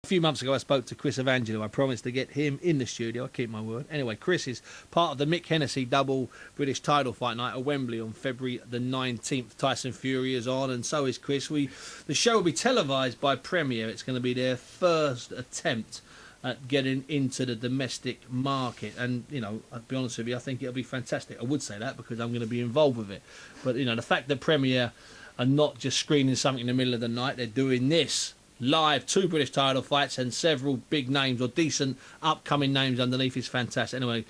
A few months ago, I spoke to Chris Evangelou. I promised to get him in the studio. I keep my word. Anyway, Chris is part of the Mick Hennessy double British title fight night at Wembley on February the 19th. Tyson Fury is on, and so is Chris. The show will be televised by Premier. It's going to be their first attempt at getting into the domestic market. And, you know, I'll be honest with you, I think it'll be fantastic. I would say that because I'm going to be involved with it. But, you know, the fact that Premier are not just screening something in the middle of the night, they're doing this live, 2 British title fights and several big names or decent upcoming names underneath is fantastic. Anyway,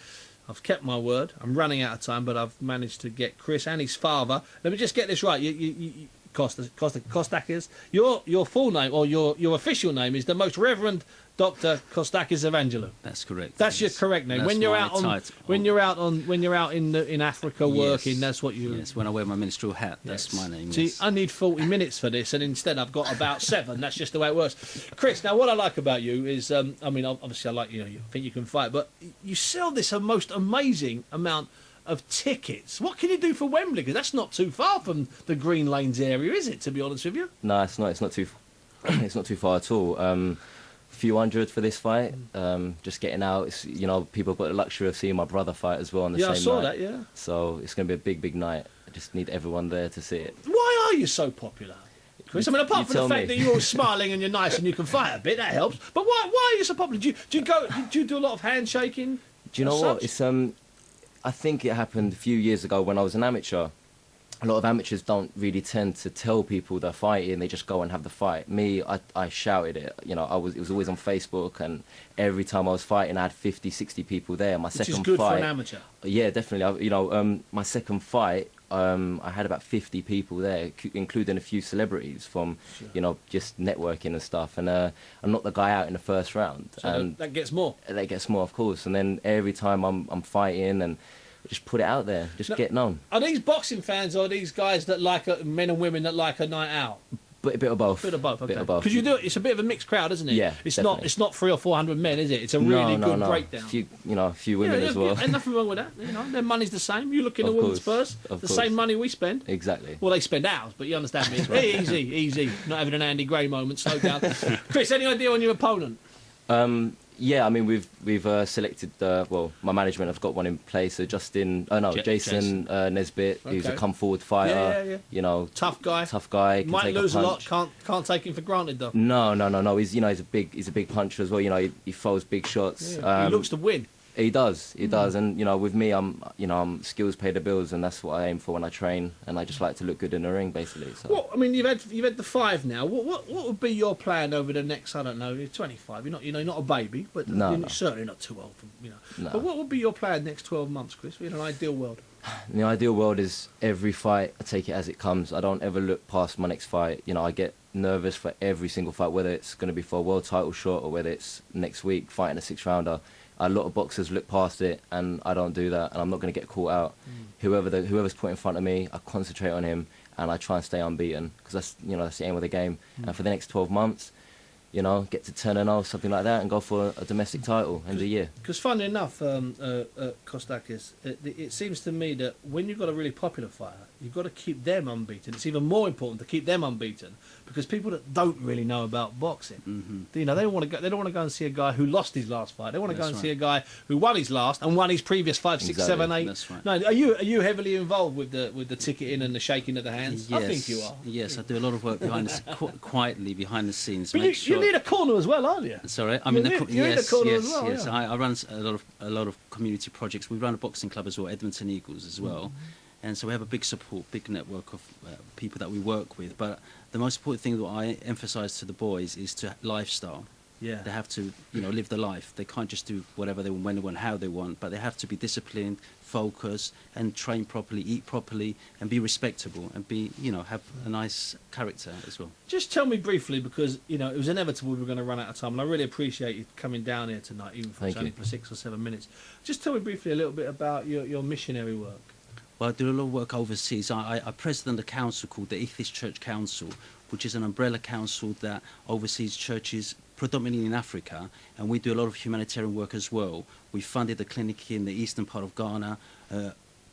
I've kept my word. I'm running out of time, but I've managed to get Chris and his father. Let me just get this right. Kostakis, your full name or your official name is the Most Reverend Dr. Kostakis Evangelou. That's correct. That's your correct name. That's when you're my out on title. when you're out in Africa working, Yes. that's what you. Yes, when I wear my minstrel hat, that's my name. See, Yes. I need 40 minutes for this, and instead I've got about 7. That's just the way it works. Chris, now what I like about you is, I mean, obviously I like you think you can fight, but you sell this a most amazing amount of tickets. What can you do for Wembley? Because that's not too far from the Green Lanes area, is it? To be honest with you. No, it's not. It's not too. It's not too far at all. Few hundred for this fight. Just getting out. It's, people got the luxury of seeing my brother fight as well on the same night. Yeah, I saw that. Yeah. So it's going to be a big, big night. I just need everyone there to see it. Why are you so popular, Chris? I mean, apart from the fact that you're all smiling and you're nice and you can fight a bit, that helps. But why are you so popular? Do you do a lot of handshaking? Do you know what? It's I think it happened a few years ago when I was an amateur. A lot of amateurs don't really tend to tell people they're fighting. They just go and have the fight. Me, I shouted it. It was always on Facebook, and every time I was fighting, I had 50, 60 people there. My second Which is good fight, for an amateur. Yeah, definitely. My second fight, I had about 50 people there, including a few celebrities from, just networking and stuff. And I knocked the guy out in the first round. So and that gets more. That gets more, of course. And then every time I'm fighting and just put it out there, just get known. Are these boxing fans or are these guys that like men and women that like a night out? But a bit of both. Bit of both, okay. Bit of both. Because you do it. It's a bit of a mixed crowd, isn't it? Yeah, It's definitely. not 300 or 400 men, is it? It's a really good breakdown. A few women as well. And nothing wrong with that. Their money's the same. You look in a woman's purse, the same money we spend. Exactly. Well, they spend ours, but you understand me. Hey, easy. Not having an Andy Gray moment. Slow down. Chris, any idea on your opponent? Yeah, I mean, we've selected, my management has got one in place. So Jason Nesbitt, who's a come forward fighter. Yeah. Tough guy. Can Might take lose a a punch. lot. Can't take him for granted though. No. He's a big puncher as well. He throws big shots. Yeah. He looks to win. He does, and with me, I'm skills pay the bills, and that's what I aim for when I train, and I just like to look good in the ring, basically. So. Well, I mean, you've had the 5 now. What would be your plan over the next? I don't know. You're 25. You're not a baby, but you're certainly not too old. No. But what would be your plan next 12 months, Chris? In an ideal world. In the ideal world is every fight I take it as it comes. I don't ever look past my next fight. I get nervous for every single fight, whether it's going to be for a world title shot or whether it's next week fighting a 6-rounder. A lot of boxers look past it, and I don't do that, and I'm not going to get caught out. Whoever's put in front of me, I concentrate on him, and I try and stay unbeaten, because that's the aim of the game. And for the next 12 months, get to 10-0, something like that, and go for a domestic title in the year. Because funnily enough, Kostakis, it seems to me that when you've got a really popular fighter, you've got to keep them unbeaten. It's even more important to keep them unbeaten because people that don't really know about boxing, they don't want to go. They don't want to go and see a guy who lost his last fight. They want to go and see a guy who won his last and won his previous 5, 6, 7, 8. That's right. No, are you heavily involved with the ticketing and the shaking of the hands? Yes. I think you are. Yes, I do a lot of work quietly behind the scenes. But you need a corner as well, aren't you? Sorry, You're in the corner as well. Yes. Yeah. I run a lot of community projects. We run a boxing club as well, Edmonton Eagles as well. And so we have a big support, big network of people that we work with. But the most important thing that I emphasise to the boys is to lifestyle. Yeah. They have to, live the life. They can't just do whatever they want, when they want, how they want. But they have to be disciplined, focused, and train properly, eat properly, and be respectable, and be, have a nice character as well. Just tell me briefly, because it was inevitable we were going to run out of time, and I really appreciate you coming down here tonight, even if it's only for 6 or 7 minutes. Just tell me briefly a little bit about your missionary work. Well, I do a lot of work overseas. I president a council called the Atheist Church Council, which is an umbrella council that oversees churches predominantly in Africa, and we do a lot of humanitarian work as well. We funded a clinic in the eastern part of Ghana.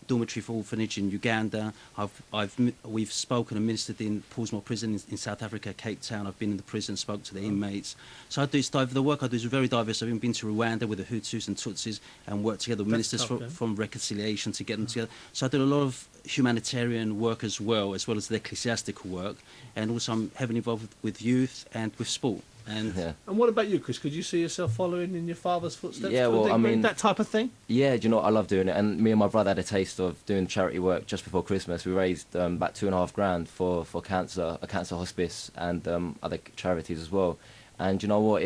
dormitory for orphanage in Uganda. We've spoken and ministered in Portsmouth Prison in South Africa, Cape Town. I've been in the prison, spoke to the inmates. So I do the work I do is very diverse. I've even been to Rwanda with the Hutus and Tutsis and worked together with ministers from reconciliation to get them together. So I do a lot of humanitarian work as well as the ecclesiastical work, and also I'm heavily involved with youth and with sport. And what about you, Chris? Could you see yourself following in your father's footsteps? Yeah, well, I mean, that type of thing. Yeah, do you know what? I love doing it. And me and my brother had a taste of doing charity work just before Christmas. We raised about $2,500 for cancer, a cancer hospice, and other charities as well. And you know what?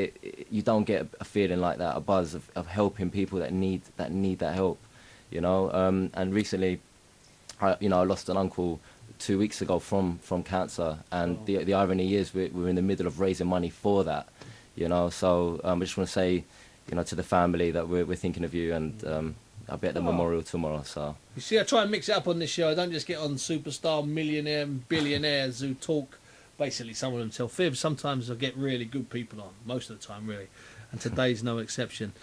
You don't get a feeling like that, a buzz of helping people that need that help. You know. And recently, I lost an uncle 2 weeks ago from cancer, and the irony is we're in the middle of raising money for that, so I just want to say, to the family that we're thinking of you, and I'll be at the memorial tomorrow. So you see, I try and mix it up on this show. I don't just get on superstar millionaire and billionaires who talk, basically some of them tell fibs. Sometimes I get really good people on, most of the time really, and today's no exception.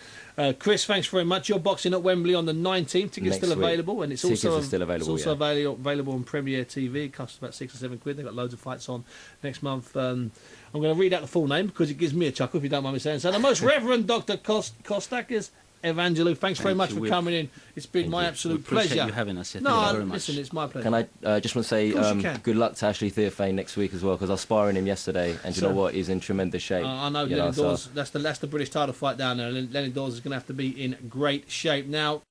Chris, thanks very much. You're boxing at Wembley on the 19th. Tickets still available, and it's also still available. It's also available on Premiere TV. It costs about £6 or £7. They've got loads of fights on next month. I'm going to read out the full name because it gives me a chuckle, if you don't mind me saying so. The Most Reverend Dr. Kostakis Evangelou, thanks very much for coming in. It's been my absolute pleasure. Appreciate you having us. No, thank you very much. Listen, it's my pleasure. Can I just want to say good luck to Ashley Theophane next week as well, because I was sparring him yesterday, and you know what, he's in tremendous shape. I know, Lenny Dawes. That's the British title fight down there. Lenny Dawes is going to have to be in great shape now.